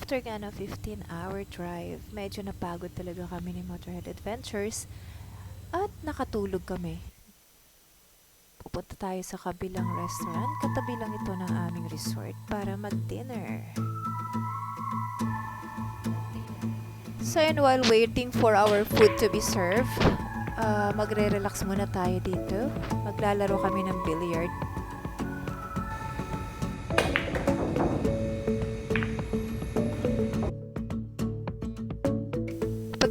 after nga ng 15-hour drive, medyo napagod talaga kami ni Motorhead Adventures at nakatulog kami. Pupunta tayo sa kabilang restaurant, katabi lang ito ng aming resort para mag-dinner. So and while waiting for our food to be served, magre-relax muna tayo dito. Maglalaro kami ng billiard.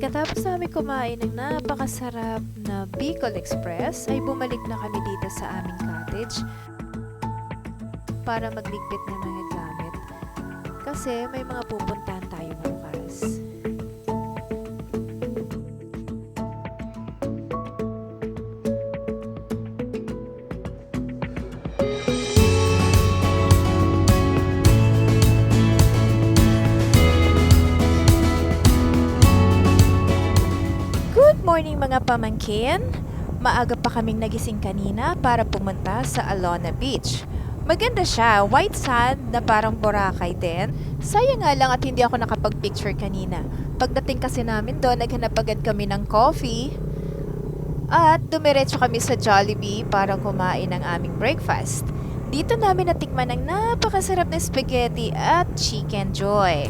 Pagkatapos namin kumain ng napakasarap na Bicol Express, ay bumalik na kami dito sa aming cottage para magligpit ng mga gamit. Kasi may mga pupuntahan tayo bukas. Good morning mga pamangkin! Maaga pa kaming nagising kanina para pumunta sa Alona Beach. Maganda siya, white sand na parang Boracay din. Sayang nga lang at hindi ako nakapag-picture kanina. Pagdating kasi namin doon, naghanap agad kami ng coffee at dumiretso kami sa Jollibee para kumain ng aming breakfast. Dito namin natikman ang napakasarap na spaghetti at chicken joy.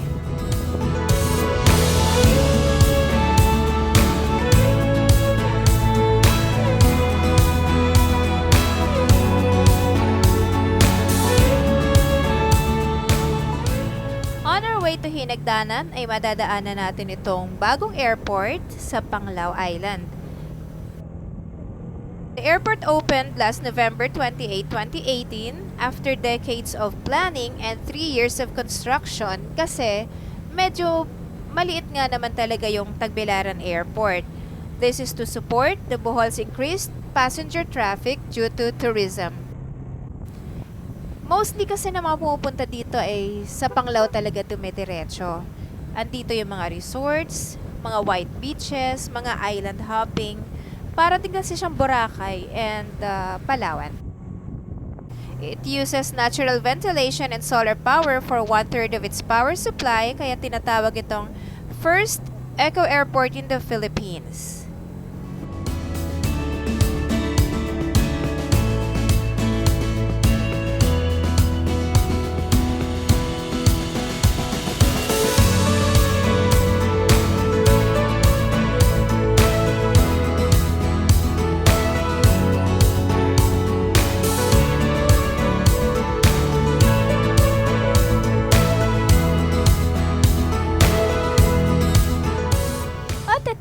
On our way to Hinagdanan ay madadaanan natin itong bagong airport sa Panglao Island. The airport opened last November 28, 2018 after decades of planning and 3 years of construction kasi medyo maliit nga naman talaga yung Tagbilaran Airport. This is to support the Bohol's increased passenger traffic due to tourism. Mostly kasi na mga pumupunta dito ay sa Panglao talaga dumidiretso. Andito yung mga resorts, mga white beaches, mga island hopping, para din kasi siyang Boracay and Palawan. It uses natural ventilation and solar power for 1/3 of its power supply, kaya tinatawag itong first eco airport in the Philippines.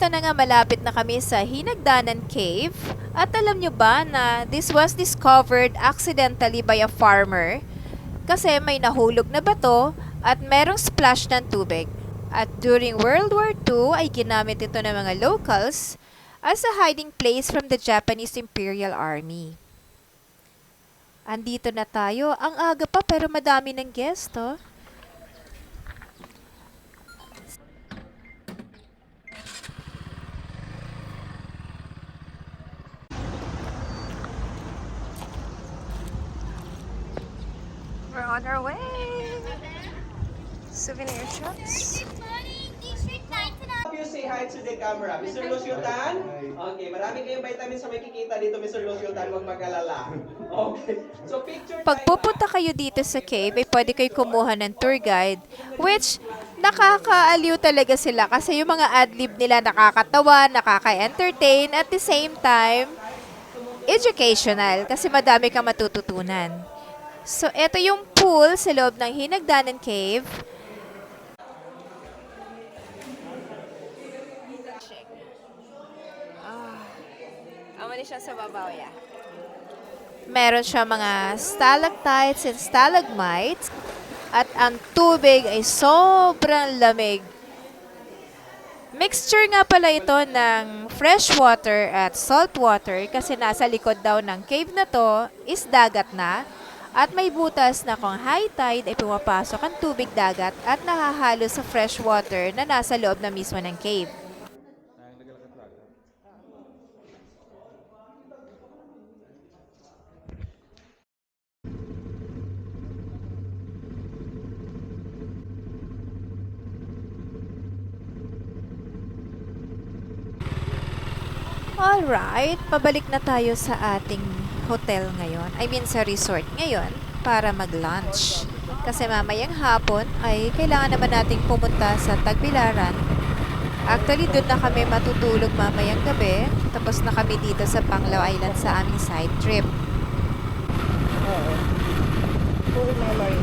Ito na nga, malapit na kami sa Hinagdanan Cave. At alam nyo ba na this was discovered accidentally by a farmer? Kasi may nahulog na bato at merong splash ng tubig. At during World War II ay ginamit ito ng mga locals as a hiding place from the Japanese Imperial Army. Andito na tayo. Ang aga pa pero madami ng guest, oh. We're on our way. Souvenir shops. You say hi to the camera. Mr. Luciutan? Okay, marami kayong vitamins sa makikita dito, Mr. Luciutan. Huwag mag-alala. Okay. So, picture Pag time. pupunta kayo dito sa cave, ay pwede kayo kumuha ng tour guide, which nakakaaliw talaga sila kasi yung mga adlib nila nakakatawa, nakaka-entertain, at the same time, educational kasi madami kang matututunan. So, ito yung pool sa loob ng Hinagdanan Cave. Amali siya sa babaw, yeah. Meron siya mga stalactites and stalagmites at ang tubig ay sobrang lamig. Mixture nga pala ito ng fresh water at salt water kasi nasa likod daw ng cave na to is dagat na at may butas na kung high tide ay pumapasok ang tubig dagat at nahahalo sa fresh water na nasa loob na mismo ng cave. Alright, pabalik na tayo sa ating hotel ngayon. I mean sa resort ngayon para mag-lunch. Kasi mamayang hapon ay kailangan naman nating pumunta sa Tagbilaran. Actually, doon na kami matutulog mamayang gabi. Tapos na kami dito sa Panglao Island sa aming side trip. Oo. Puro memory.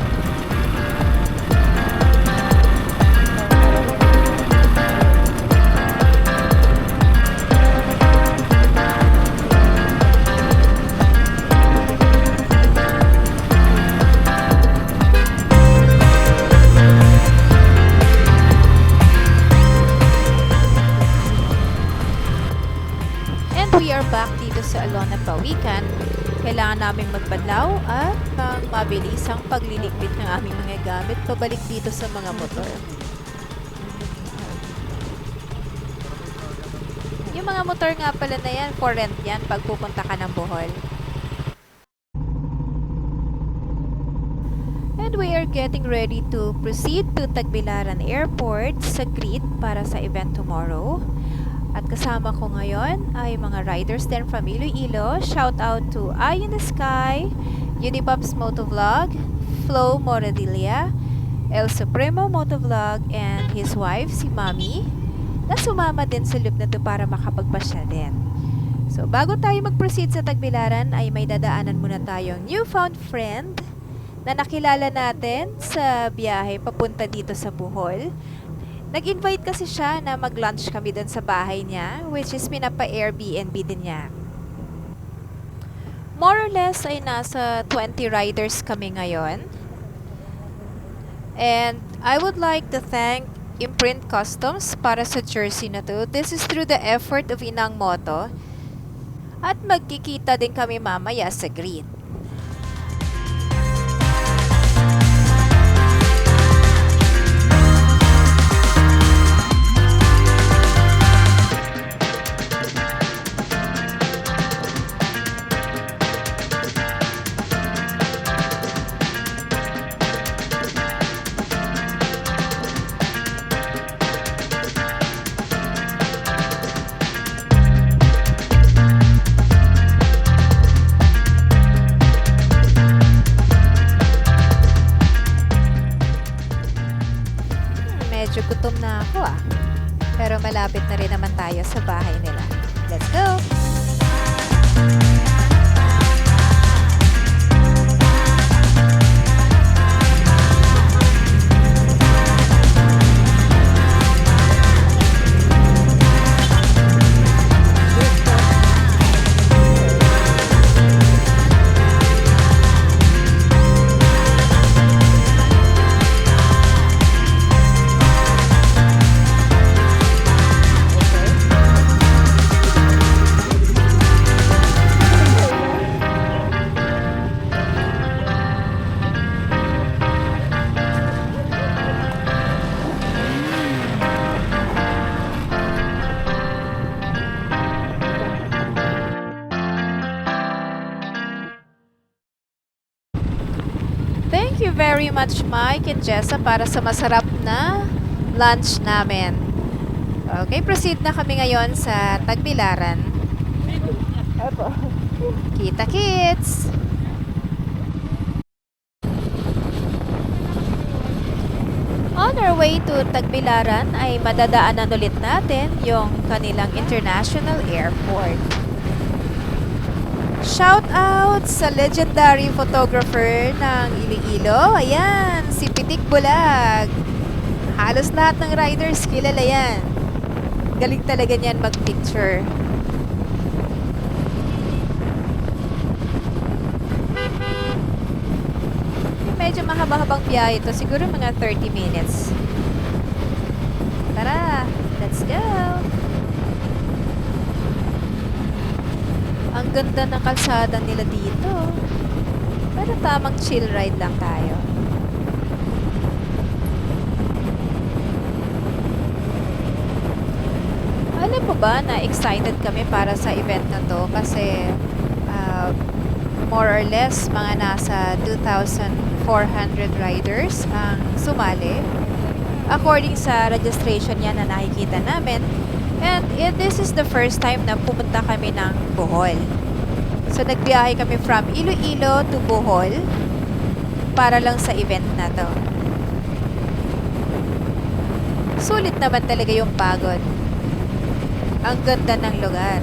And we are back dito sa Alona Pawikan. Kailangan naming magbanlaw at ng mabilisang pagliligpit ng aming mga gamit pabalik dito sa mga motor. Yung mga motor nga pala na yan, for rent yan pag pupunta ka ng Bohol. And we are getting ready to proceed to Tagbilaran Airport sa Crete para sa event tomorrow. At kasama ko ngayon ay mga riders din from Iloilo. Shout out to Eye in the Sky, Unipops Motovlog, Flo Moradilla, El Supremo Motovlog, and his wife, si Mami, na sumama din sa loop na to para makapagpasya din. So, bago tayo mag-proceed sa Tagbilaran, ay may dadaanan muna tayong newfound friend na nakilala natin sa biyahe papunta dito sa Bohol. Nag-invite kasi siya na mag-lunch kami dun sa bahay niya, which is pinapa-Airbnb din niya. More or less ay nasa 20 riders kami ngayon. And I would like to thank Imprint Customs para sa jersey na to. This is through the effort of Inang Moto. At magkikita din kami mamaya sa green. Medyo gutom na ako ah. Pero malapit na rin naman tayo sa bahay nila. Let's go! Thank you very much, Mike and Jessa, para sa masarap na lunch namin. Okay, proceed na kami ngayon sa Tagbilaran. Eto. Kita kits! On our way to Tagbilaran ay madadaanan ulit natin yung kanilang international airport. Shout out sa legendary photographer ng Iloilo. Ayan, si Pitik Bulag. Halos lahat ng riders kilala yan. Galing talaga niyan mag-picture. Medyo mahaba-habang biyahe ito. Siguro mga 30 minutes. Tara, let's go! Ang ganda ng kalsada nila dito. Pero tamang chill ride lang tayo. Alam mo ba na excited kami para sa event na to kasi more or less mga nasa 2,400 riders ang sumali. According sa registration yan na nakikita namin, And this is the first time na pumunta kami ng Bohol. So nagbiyahe kami from Iloilo to Bohol para lang sa event na to. Sulit naman talaga yung pagod. Ang ganda ng lugar.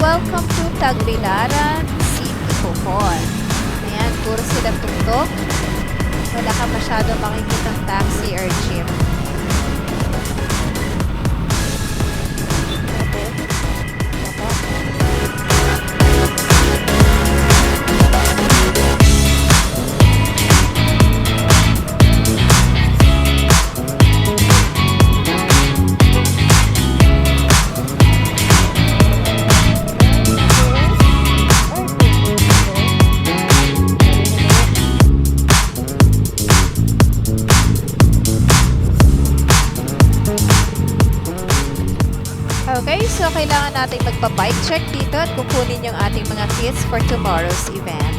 Welcome to Tagbilaran City, Bohol. Ayan, puro sila tuktok. Wala ka masyado makikitang taxi or jeep. Okay, so kailangan natin magpa-bike check dito at kukunin yung ating mga kits for tomorrow's event.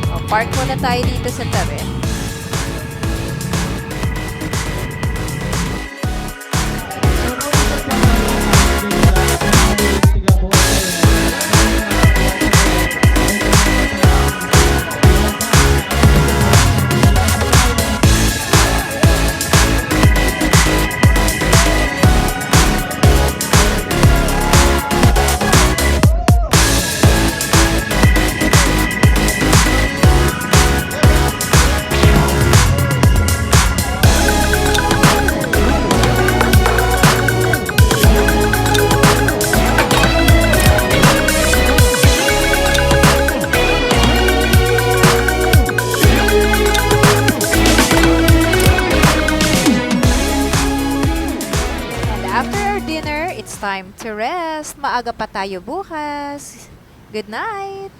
O, park muna tayo dito sa tabi. After our dinner, it's time to rest. Maaga pa tayo bukas. Good night!